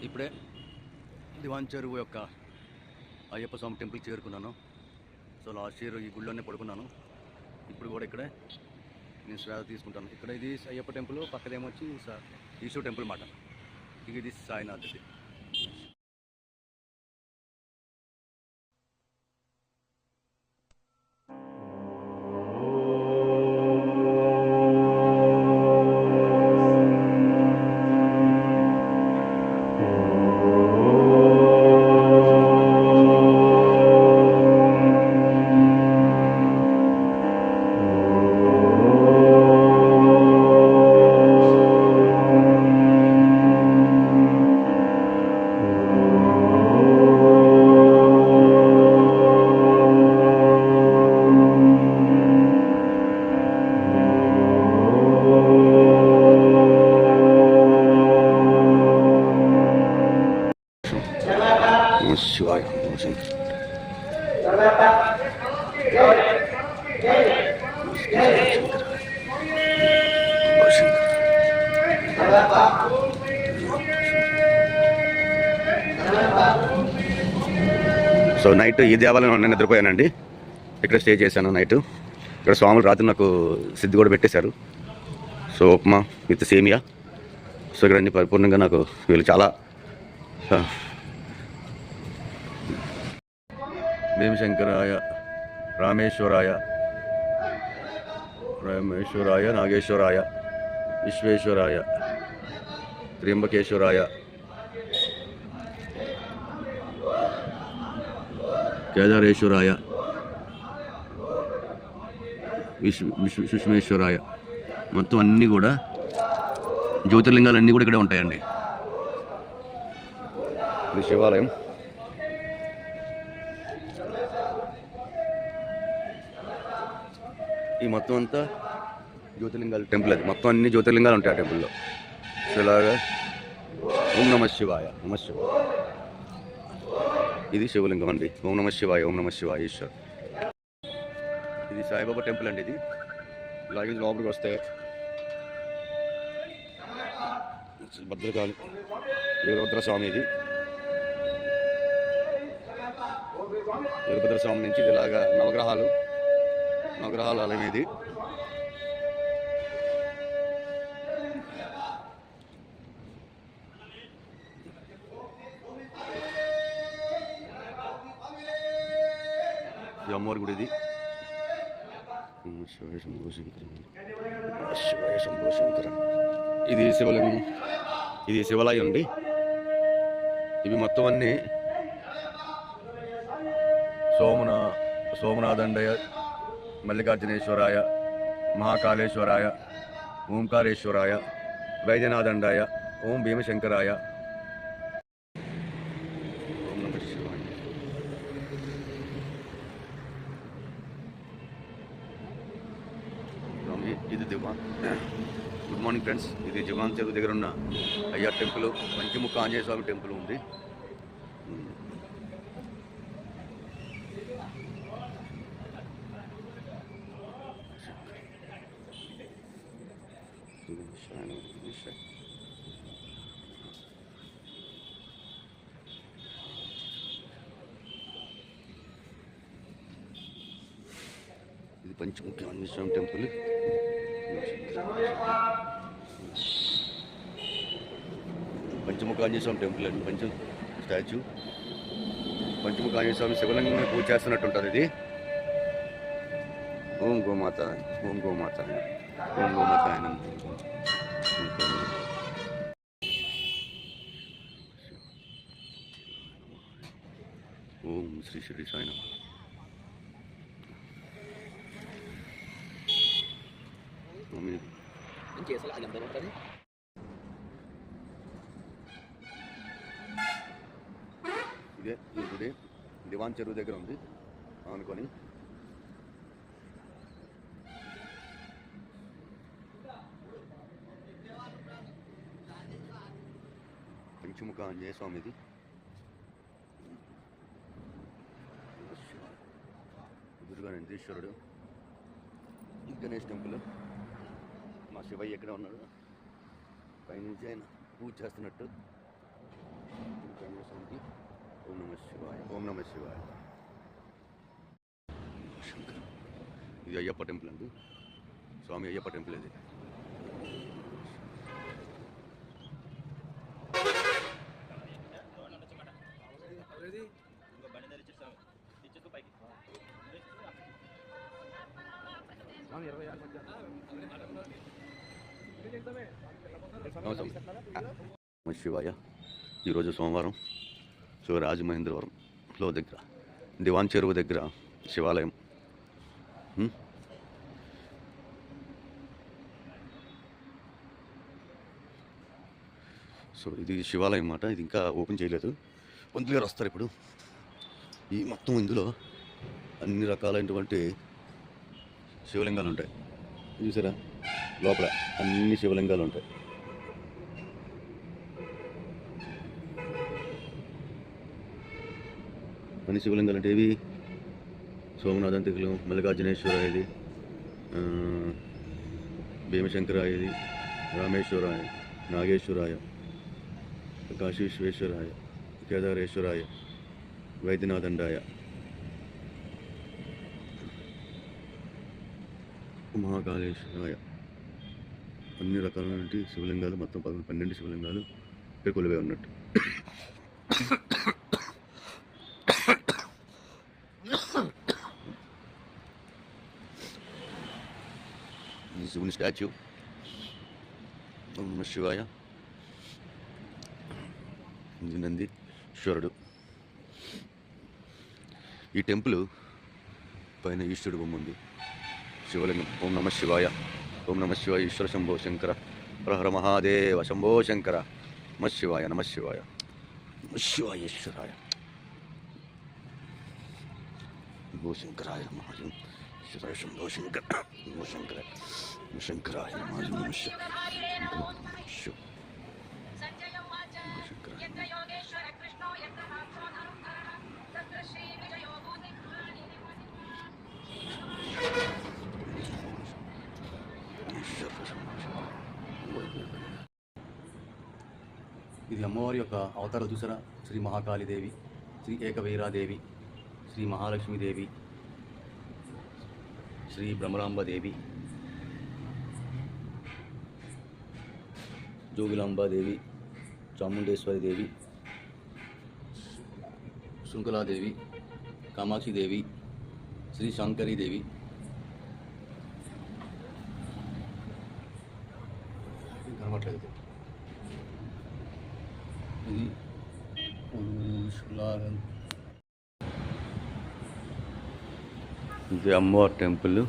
ఇప్పుడే దివాన్ చెరువు యొక్క అయ్యప్ప స్వామి టెంపుల్ చేరుకున్నాను. సో లాస్ట్ ఇయర్ ఈ గుడిలోనే పడుకున్నాను. ఇప్పుడు కూడా ఇక్కడే నేను శ్రాద్ధ తీసుకుంటాను. ఇక్కడ ఇది అయ్యప్ప టెంపుల్, పక్కదేమొచ్చి ఈశ్వర్ టెంపుల్ మాట. ఇది సాయినాథ్. శివాయ సో నైట్ ఈ దేవాలయంలో నేను నిద్రపోయానండి. ఇక్కడ స్టే చేశాను నైట్. ఇక్కడ స్వాములు రాత్రి నాకు సిద్ధి కూడా పెట్టేశారు. సో ఉప్మా విత్ సేమియా. సో ఇక్కడ అన్ని పరిపూర్ణంగా నాకు వీళ్ళు చాలా భీమశంకరాయ రామేశ్వరాయ నాగేశ్వరాయ విశ్వేశ్వరాయ త్ర్యంబకేశ్వరాయ కేదారేశ్వరాయ సుష్మేశ్వరాయ మొత్తం అన్నీ కూడా జ్యోతిర్లింగాలు అన్నీ కూడా ఇక్కడే ఉంటాయండి. ఇది శివాలయం. ఈ మొత్తం అంతా జ్యోతిర్లింగాల టెంపుల్. అది మొత్తం అన్ని జ్యోతిర్లింగాలు ఉంటాయి ఆ టెంపుల్లో. సో ఇలాగా ఓం నమ శివాయ ఇది శివలింగం అండి. ఓం నమ శివాయ ఈశ్వర్. ఇది సాయిబాబా టెంపుల్ అండి. ఇది ఇలాగే లోపలికి వస్తే భద్రకాళి వీరభద్రస్వామి. ఇది వీరభద్రస్వామి నుంచి ఇది ఇలాగా నవగ్రహాల ఆలయం ఇది. అమ్మవారి గుడి ఇది. శంభో శంకర. ఇది శివలింగం. ఇది శివాలయం అండి. ఇవి మొత్తం అన్నీ సోమనాథండయ మల్లికార్జునేశ్వరాయ మహాకాళేశ్వరాయ ఓంకారేశ్వరాయ వైద్యనాథండాయ ఓం భీమశంకరాయ. ఓం నమ శివాయ. ఇది దివాన్. Good morning friends. ఇది దివాన్ చెరువు దగ్గర ఉన్న అయ్యా టెంపుల్. పంచముఖ ఆంజనేయ స్వామి టెంపుల్ ఉంది. ఇది పంచముఖ ఆంజనేయ స్వామి టెంపుల్. పంచముఖ ఆంజనేయ స్వామి టెంపుల్ అండి. స్టాచ్యూ పంచముఖ ఆంజనేయ స్వామి శివలింగం పూజ చేస్తున్నట్టు ఉంటుంది. ఇది ఓం గోమాత ఓం గోమాత ఓం గోమాత ఓం శ్రీ శ్రీ సాయి నమః. ఇదే ఈ గుడి దివాన్ చెరువు దగ్గర ఉంది అనుకొని. పంచముఖ ఆంజనేయ స్వామిది. దుర్గా నందీశ్వరుడు. గణేష్ టెంపుల్. మా శివయ్య ఎక్కడ ఉన్నాడు? పైనుంచి ఆయన పూజ చేస్తున్నట్టు. ఓం నమ శివాయ. శంకర. ఇది అయ్యప్ప టెంపుల్ అండి, స్వామి అయ్యప్ప టెంపుల్ ఇది. నమ శివాయ. ఈరోజు సోమవారం. సో రాజమహేంద్రవరంలో దగ్గర దివాన్ చెరువు దగ్గర శివాలయం. సో ఇది శివాలయం అన్నమాట. ఇది ఇంకా ఓపెన్ చేయలేదు, పంతులు గారు వస్తారు ఇప్పుడు. ఈ మొత్తం ఇందులో అన్ని రకాలైనటువంటి శివలింగాలు ఉంటాయి. చూసారా, లోపల అన్ని శివలింగాలు ఉంటాయి. అన్ని శివలింగాలు అంటే ఇవి సోమనాథంతికలు, మల్లికార్జునేశ్వరాయది, భీమశంకరాయది, రామేశ్వరాయ, నాగేశ్వరాయ, కాశీ విశ్వేశ్వరాయ, కేదారేశ్వరాయ, వైద్యనాథండాయ, మహాకాళేశ్వరాయ. అన్ని రకాలైన శివలింగాలు, మొత్తం 12 శివలింగాలు ఇక్కడ కొలువై ఉన్నట్టు. శివుని స్టాచ్యూ. ఓం నమ శివాయ. ఇది నందీశ్వరుడు. ఈ టెంపుల్ పైన ఈశ్వరుడు బొమ్మ ఉంది, శివలింగం. ఓం నమ శివాయ. ఓం నమ శివాయ. ఈశ్వర శంభో శంకర, హర మహాదేవ శంభో శంకర. నమ శివాయ, నమ శివాయ, నమ శివాయ ఈశ్వరాయ. శంభో శంకరాయ నమః. ఈశ్వరాయ శంభో శంకర, శంభో శంకర, శంకరాయ నమః. నమ శివ ఇది అమ్మవారి యొక్క అవతారాలు చూసారా. శ్రీ మహాకాళీదేవి, శ్రీ ఏకవీరాదేవి, శ్రీ మహాలక్ష్మీదేవి, శ్రీ భ్రమరాంబదేవి, జోగులాంబాదేవి, చాముండేశ్వరిదేవి, శృంఖలాదేవి, కామాక్షిదేవి, శ్రీ శాంకరీదేవి. కనబట్లేదు ఇది. ఇది అమ్మవారి టెంపుల్.